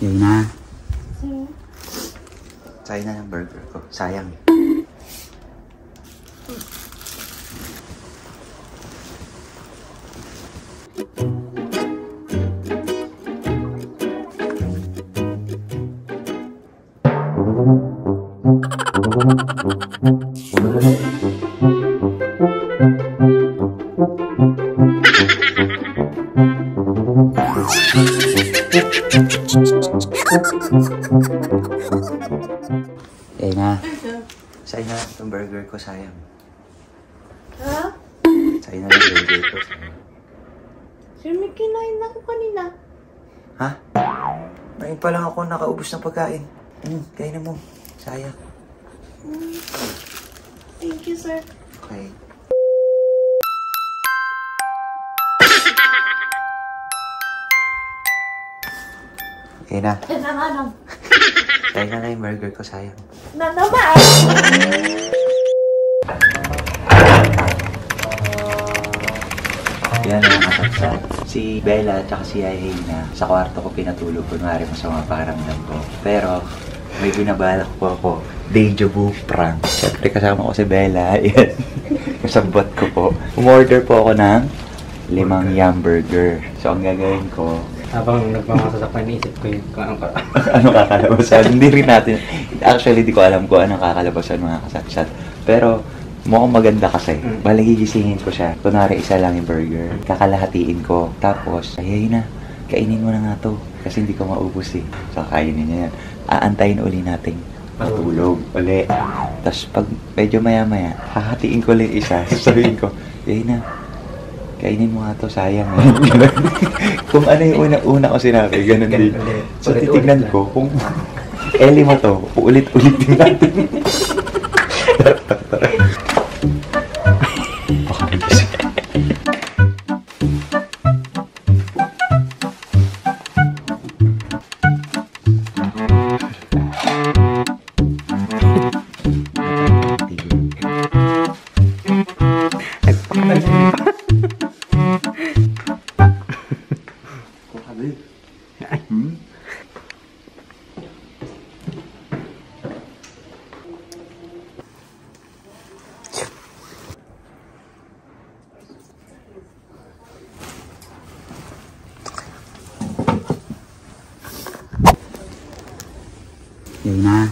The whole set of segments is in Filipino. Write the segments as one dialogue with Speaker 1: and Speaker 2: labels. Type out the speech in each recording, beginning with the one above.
Speaker 1: Yun na.
Speaker 2: Hmm?
Speaker 1: Sayang na ng burger ko. Sayang. Eh na. Sayang na itong burger ko, sayang.
Speaker 2: Ha?
Speaker 1: Sayang na yung burger ko, sayang.
Speaker 2: Sir, may kinain na ako kanina.
Speaker 1: Ha? Ngayon pa lang ako nakaubos ng pagkain. Kainin mo. Sayang.
Speaker 2: Thank you, sir.
Speaker 1: Okay. Eh na.
Speaker 2: Nananong.
Speaker 1: Sayang na yung burger ko, sayang.
Speaker 2: Na naman!
Speaker 1: Yan ang kasapsat. Si Bella at si Aina sa kwarto ko pinatulog. Kunwari masama pakiramdam ko. Pero may binabalak po ako. Deja vu prank. Siyempre kasama ko si Bella. Yan. Kasabot ko po. Umorder po ako ng 5 yum burger. So ang gagawin ko,
Speaker 3: habang nagpamasasak, naisip ko yung
Speaker 1: anong kakalabasan? Hindi rin natin. Actually, di ko alam kung anong kakalabasan mga kasapsat. Pero mukhang maganda kasi. Bali, gigisingin ko siya. Kunwari, isa lang yung burger. Kakalahatiin ko. Tapos, ayay na. Kainin mo na nga to. Kasi hindi ko maubos eh. So, kainin niya yan. Aantayin uli natin matulog uli. Tapos, pag medyo maya-maya, hahatiin ko ulit isa. Sasabihin ko, ayay na. Kainin mo nga to, sayang. Kung ano yung una-una ko sinabi, ganun din. So, titignan ko kung elima to, uulit-ulit din natin. Baka nagising. Yun na.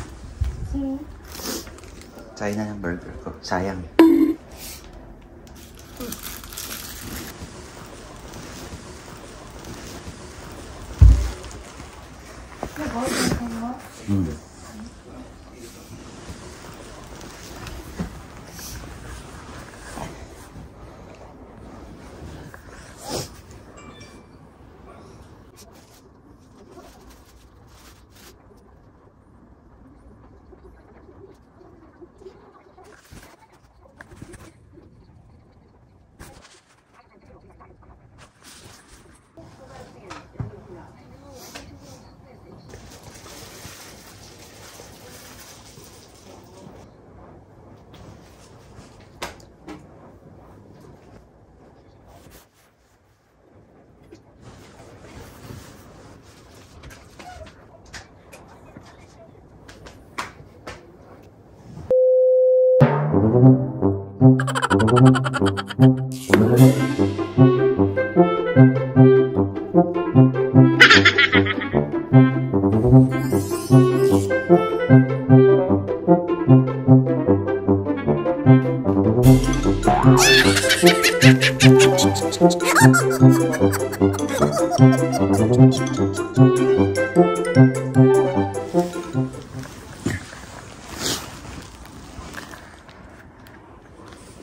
Speaker 1: Sayang na ng burger ko. Sayang.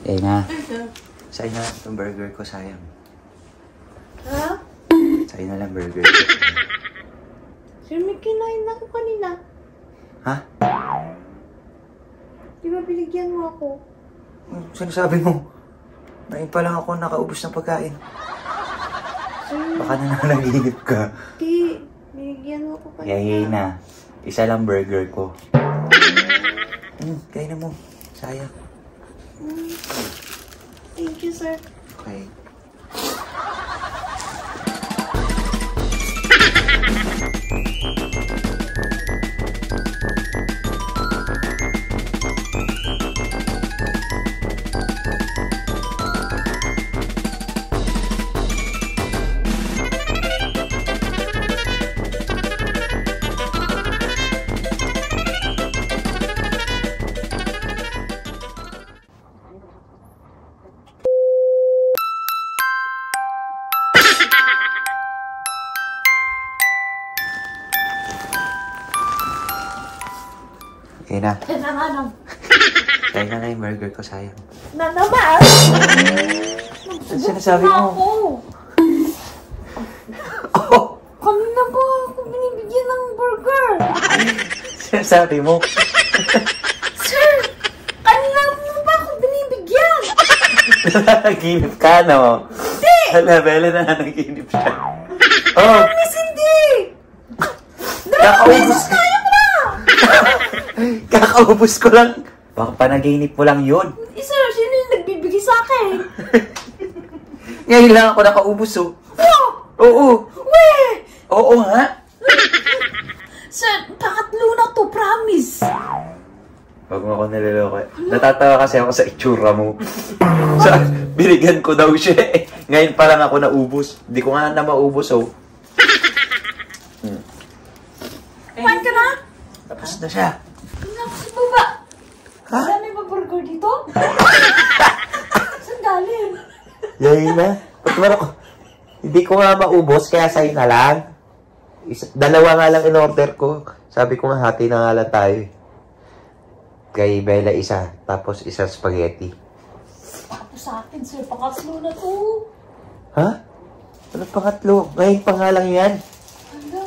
Speaker 1: Eh na. Sayang na itong burger ko, sayang.
Speaker 2: Ha?
Speaker 1: Sayang na lang burger ko.
Speaker 2: Sir, may kinain na ako kanina.
Speaker 1: Ha?
Speaker 2: Di ba binigyan mo ako?
Speaker 1: Sinasabi mo? Ngayon pa lang ako nakaubos ng pagkain.
Speaker 2: Sir,
Speaker 1: Baka nananaginip ka.
Speaker 2: di. Binigyan mo ako kanina.
Speaker 1: Yayay na. Isa lang burger ko. Kainin mo. Sayang.
Speaker 2: Thank you, sir.
Speaker 1: Okay. Kaya na.
Speaker 2: Yan na nga lang.
Speaker 1: Kaya na yung burger ko, sayang.
Speaker 2: Na naman!
Speaker 1: Ano sinasabi mo?
Speaker 2: Ako.
Speaker 1: Oh!
Speaker 2: Kanina ba ako binibigyan ng burger?
Speaker 1: Sinasabi mo?
Speaker 2: Sir! Kanina mo ba ako binibigyan?
Speaker 1: Nanaginip ka, no?
Speaker 2: Hindi!
Speaker 1: Hala, Bella, nanaginip siya. Oh!
Speaker 2: Miss, hindi!
Speaker 1: Kakaubos
Speaker 2: Miss, kaya mo na!
Speaker 1: Kakaubos ko lang. Baka panaginip mo lang yun.
Speaker 2: Sir, sino yung nagbibigay sa akin?
Speaker 1: Ngayon lang ako nakaubos, oh.
Speaker 2: Oh!
Speaker 1: Oo.
Speaker 2: Weh!
Speaker 1: Oo nga.
Speaker 2: Sir, pangatlo na to, promise.
Speaker 1: Huwag mo ako niloloko. Natatawa kasi ako sa itsura mo. So, binigyan ko daw siya eh. Ngayon pa lang ako naubos. Hindi ko nga na maubos, oh.
Speaker 2: Kumain ka na?
Speaker 1: Tapos na siya.
Speaker 2: Sa baba.
Speaker 1: Ha?
Speaker 2: Dami ba burger dito? Saan galing?
Speaker 4: Yayin na. Ba't man ako? Hindi ko nga maubos, kaya sa'yo na lang. Dalawa nga lang in-order ko. Sabi ko nga, hati na nga lang tayo. Kay Bella isa, tapos isang spaghetti.
Speaker 2: Tapos sa akin, sir, pangatlo na to.
Speaker 4: Ha? Ano pangatlo? Ngayon pa nga lang yan.
Speaker 2: Ano?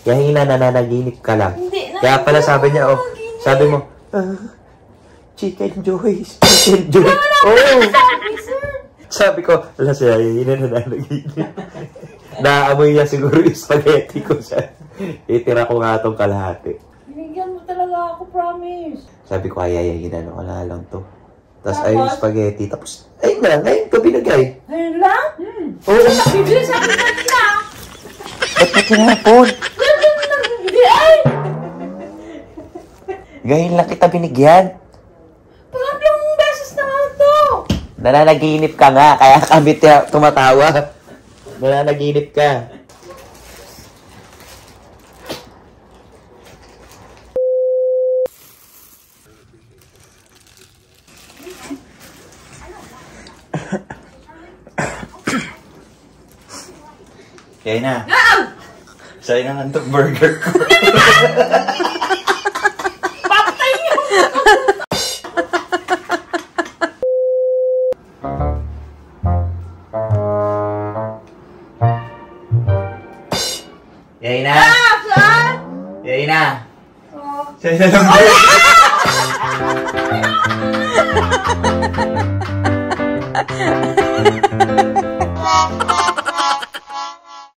Speaker 4: Yayin na, nananaginip ka lang.
Speaker 2: Hindi na.
Speaker 4: Kaya pala sabi niya, oh, sabi mo, Chicken Joyce, Chicken Joyce. Oh!
Speaker 2: Sabi, sir.
Speaker 4: Sabi ko, wala siya, yayin na nananaginip. Naamoy niya siguro yung spaghetti ko siya. Itira ko nga itong kalahati.
Speaker 2: Binigyan mo talaga ako, promise.
Speaker 4: Sabi ko, ayayayin na, wala lang to. Tapos
Speaker 2: Tapos?
Speaker 4: ayun yung spaghetti. Tapos, ayun na, ngayon ko binigay.
Speaker 2: Ngayon lang?
Speaker 4: Oo.
Speaker 2: Bibili sa akin kanina.
Speaker 1: Ba't mo tinapon?
Speaker 2: Ngayon mo nang bibigay.
Speaker 1: Ngayon lang kita binigyan.
Speaker 2: Pangatlong beses na nga to.
Speaker 4: Nananaginip ka nga, kaya kami tumatawa. Nananaginip ka.
Speaker 1: Kaya na. Sa'yo na nga itong burger ko.
Speaker 2: Papatay niyo.
Speaker 1: Yay na.
Speaker 2: Saan?
Speaker 1: Yay na.
Speaker 2: Oh.
Speaker 1: Sa'yo na lang burger.